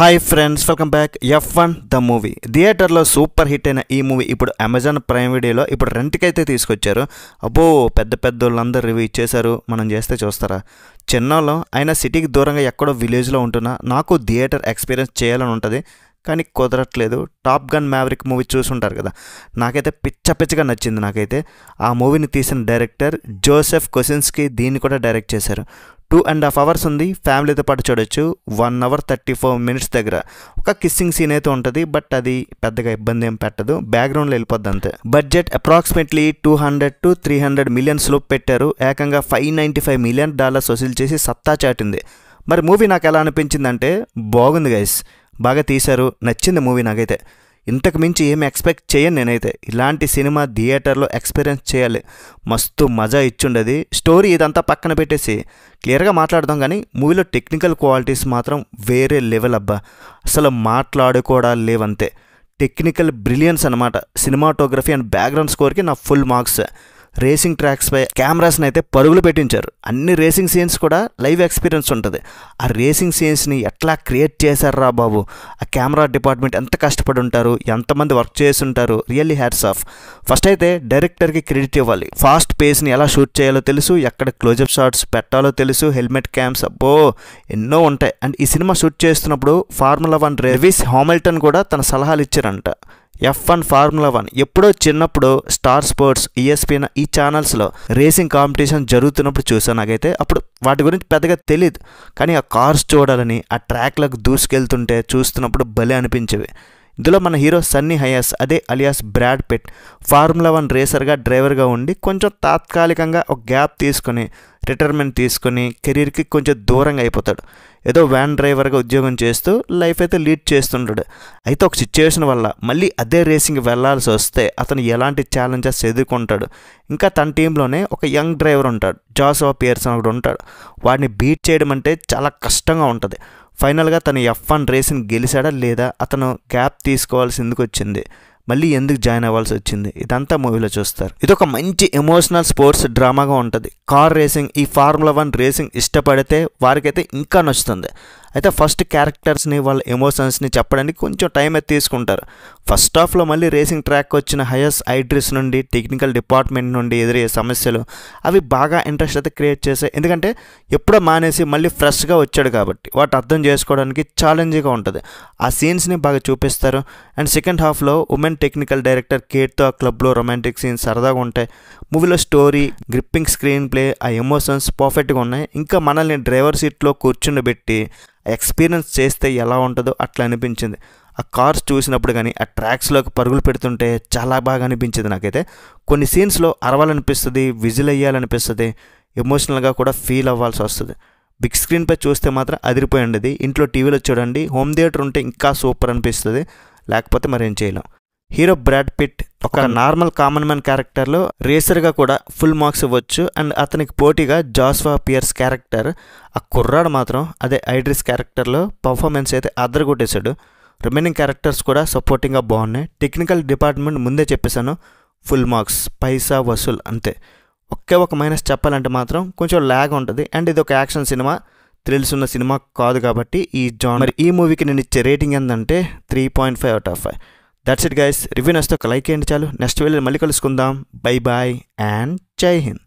Hi friends, welcome back. F1 the movie థియేటర్లో super hit అయిన ఈ మూవీ ఇప్పుడు అమెజాన్ ప్రైమ్ వీడియోలో ఇప్పుడు రెంట్కి అయితే తీసుకొచ్చారు. అబ్బో, పెద్ద పెద్ద వాళ్ళందరూ రివ్యూ ఇచ్చేశారు. మనం చేస్తే చూస్తారా? చిన్నలో అయినా సిటీకి దూరంగా ఎక్కడో విలేజ్లో ఉంటున్నా నాకు థియేటర్ ఎక్స్పీరియన్స్ చేయాలని ఉంటుంది, కానీ కుదరట్లేదు. టాప్ గన్ మ్యావరిక్ మూవీ చూసుంటారు కదా, నాకైతే పిచ్చగా నచ్చింది. నాకైతే ఆ మూవీని తీసిన డైరెక్టర్ జోసెఫ్ కొసిన్స్కీ దీన్ని కూడా డైరెక్ట్ చేశారు. 2.5 hours ఉంది, ఫ్యామిలీతో పాటు చూడొచ్చు. 1 hour 34 minutes దగ్గర ఒక కిస్సింగ్ సీన్ అయితే ఉంటుంది, బట్ అది పెద్దగా ఇబ్బంది ఏం పెట్టదు, బ్యాక్గ్రౌండ్లో వెళ్ళిపోద్ది అంతే. బడ్జెట్ అప్రాక్సిమేట్లీ 200 to 300 million లోపు పెట్టారు. ఏకంగా $595 million వసూలు చేసి సత్తా చాటింది. మరి మూవీ నాకు ఎలా అనిపించిందంటే, బాగుంది గైస్, బాగా తీశారు, నచ్చింది మూవీ నాకైతే. ఇంతకు మించి ఏమి ఎక్స్పెక్ట్ చేయను నేనైతే. ఇలాంటి సినిమా థియేటర్లో ఎక్స్పీరియన్స్ చేయాలి, మస్తు మజా ఇచ్చుండది. స్టోరీ ఇదంతా పక్కన పెట్టేసి క్లియర్గా మాట్లాడదాం, కానీ మూవీలో టెక్నికల్ క్వాలిటీస్ మాత్రం వేరే లెవెల్ అబ్బా, అసలు మాట్లాడుకోవడాలు లేవంతే. టెక్నికల్ బ్రిలియన్స్ అనమాట. సినిమాటోగ్రఫీ అండ్ బ్యాక్గ్రౌండ్ స్కోర్కి నా ఫుల్ మార్క్స్. రేసింగ్ ట్రాక్స్పై కెమెరాస్ని అయితే పరుగులు పెట్టించారు. అన్ని రేసింగ్ సీన్స్ కూడా లైవ్ ఎక్స్పీరియన్స్ ఉంటుంది. ఆ రేసింగ్ సీన్స్ని ఎట్లా క్రియేట్ చేశారా బాబు, ఆ కెమెరా డిపార్ట్మెంట్ ఎంత కష్టపడి ఉంటారు, ఎంతమంది వర్క్ చేసి ఉంటారు. Really hats off. ఫస్ట్ అయితే డైరెక్టర్కి క్రెడిట్ ఇవ్వాలి. ఫాస్ట్ పేస్ని ఎలా షూట్ చేయాలో తెలుసు, ఎక్కడ క్లోజప్ షాట్స్ పెట్టాలో తెలుసు, హెల్మెట్ క్యామ్స్ అబ్బో ఎన్నో ఉంటాయి. అండ్ ఈ సినిమా షూట్ చేస్తున్నప్పుడు ఫార్ములా 1 లెవిస్ హామిల్టన్ కూడా తన సలహాలు ఇచ్చారంట. F1 ఫార్ములా 1 ఎప్పుడో చిన్నప్పుడు స్టార్ స్పోర్ట్స్, ESPN ఈ ఛానల్స్లో రేసింగ్ కాంపిటీషన్ జరుగుతున్నప్పుడు చూసాను. నాకైతే అప్పుడు వాటి గురించి పెద్దగా తెలియదు, కానీ ఆ కార్స్ చూడాలని, ఆ ట్రాక్లకు దూసుకెళ్తుంటే చూస్తున్నప్పుడు భలే అనిపించేవి. ఇందులో మన హీరో సన్నీ హయాస్, అదే అలియాస్ బ్రాడ్ పిట్, ఫార్ములా 1 రేసర్గా డ్రైవర్గా ఉండి కొంచెం తాత్కాలికంగా ఒక గ్యాప్ తీసుకొని రిటైర్మెంట్ తీసుకొని కెరీర్కి కొంచెం దూరంగా అయిపోతాడు. ఏదో వ్యాన్ డ్రైవర్గా ఉద్యోగం చేస్తూ లైఫ్ అయితే లీడ్ చేస్తుంటాడు. అయితే ఒక సిచ్యువేషన్ వల్ల మళ్ళీ అదే రేసింగ్ వెళ్లాల్సి వస్తే అతను ఎలాంటి ఛాలెంజెస్ ఎదుర్కొంటాడు. ఇంకా తన టీంలోనే ఒక యంగ్ డ్రైవర్ ఉంటాడు, జాషువా పియర్సన్ ఒకడు ఉంటాడు. వాడిని బీట్ చేయడం అంటే చాలా కష్టంగా ఉంటుంది. ఫైనల్గా తను F1 రేసింగ్ గెలిచాడా లేదా, అతను గ్యాప్ తీసుకోవాల్సి ఎందుకు వచ్చింది, మళ్ళీ ఎందుకు జాయిన్ అవ్వాల్సి వచ్చింది, ఇదంతా మూవీలో చూస్తారు. ఇది ఒక మంచి ఎమోషనల్ స్పోర్ట్స్ డ్రామాగా ఉంటుంది. కార్ రేసింగ్, ఈ ఫార్ములా 1 రేసింగ్ ఇష్టపడితే వారికైతే ఇంకా నచ్చుతుంది. అయితే ఫస్ట్ క్యారెక్టర్స్ని, వాళ్ళ ఎమోషన్స్ని చెప్పడానికి కొంచెం టైం అయితే తీసుకుంటారు. ఫస్ట్ హాఫ్లో మళ్ళీ రేసింగ్ ట్రాక్ వచ్చిన హయస్ ఐడ్రిస్ నుండి, టెక్నికల్ డిపార్ట్మెంట్ నుండి ఎదురయ్యే సమస్యలు అవి బాగా ఇంట్రెస్ట్ అయితే క్రియేట్ చేశాయి. ఎందుకంటే ఎప్పుడో మానేసి మళ్ళీ ఫ్రెష్గా వచ్చాడు కాబట్టి వాటి అర్థం చేసుకోవడానికి ఛాలెంజింగ్గా ఉంటుంది. ఆ సీన్స్ని బాగా చూపిస్తారు. అండ్ సెకండ్ హాఫ్లో ఉమెన్ టెక్నికల్ డైరెక్టర్ కేట్తో ఆ క్లబ్లో రొమాంటిక్ సీన్స్ సరదాగా ఉంటాయి. మూవీలో స్టోరీ, గ్రిప్పింగ్ స్క్రీన్ ప్లే, ఆ ఎమోషన్స్ పర్ఫెక్ట్గా ఉన్నాయి. ఇంకా మనల్ని డ్రైవర్ సీట్లో కూర్చుండబెట్టి ఎక్స్పీరియన్స్ చేస్తే ఎలా ఉంటుందో అట్లా అనిపించింది. ఆ కార్స్ చూసినప్పుడు కానీ, ఆ ట్రాక్స్లోకి పరుగులు పెడుతుంటే చాలా బాగా అనిపించింది నాకైతే. కొన్ని సీన్స్లో అరవాలనిపిస్తుంది, విజిల్ అయ్యాలనిపిస్తుంది, ఎమోషనల్గా కూడా ఫీల్ అవ్వాల్సి వస్తుంది. బిగ్ స్క్రీన్పై చూస్తే మాత్రం అదిరిపోయి ఉండేది. ఇంట్లో టీవీలో చూడండి, హోమ్ థియేటర్ ఉంటే ఇంకా సూపర్ అనిపిస్తుంది, లేకపోతే మరేం చేయలేం. హీరో బ్రాడ్ పిట్ ఒక నార్మల్ కామన్ మ్యాన్ క్యారెక్టర్లో రేసర్గా కూడా ఫుల్ మార్క్స్ ఇవ్వచ్చు. అండ్ అతనికి పోటీగా జాషువా పియర్స్ క్యారెక్టర్, ఆ కుర్రాడు మాత్రం అదే ఐడ్రిస్ క్యారెక్టర్లో పర్ఫార్మెన్స్ అయితే అద్దరగొట్టేశాడు. రిమైనింగ్ క్యారెక్టర్స్ కూడా సపోర్టింగ్గా బాగున్నాయి. టెక్నికల్ డిపార్ట్మెంట్ ముందే చెప్పేశాను, ఫుల్ మార్క్స్, పైసా వసూల్ అంతే. ఒకే ఒక మైనస్ చెప్పాలంటే మాత్రం కొంచెం ల్యాగ్ ఉంటుంది. అండ్ ఇది ఒక యాక్షన్ సినిమా, థ్రిల్స్ ఉన్న సినిమా కాదు కాబట్టి ఈ జాన్. మరి ఈ మూవీకి నేను ఇచ్చే రేటింగ్ ఏంటంటే 3.5 out of 5. That's it guys. Review నచ్చితే ఒక లైక్ చేయండి చాలు. నెక్స్ట్ వీడియోలో మళ్ళీ కలుసుకుందాం. బై బాయ్ అండ్ జై హింద్.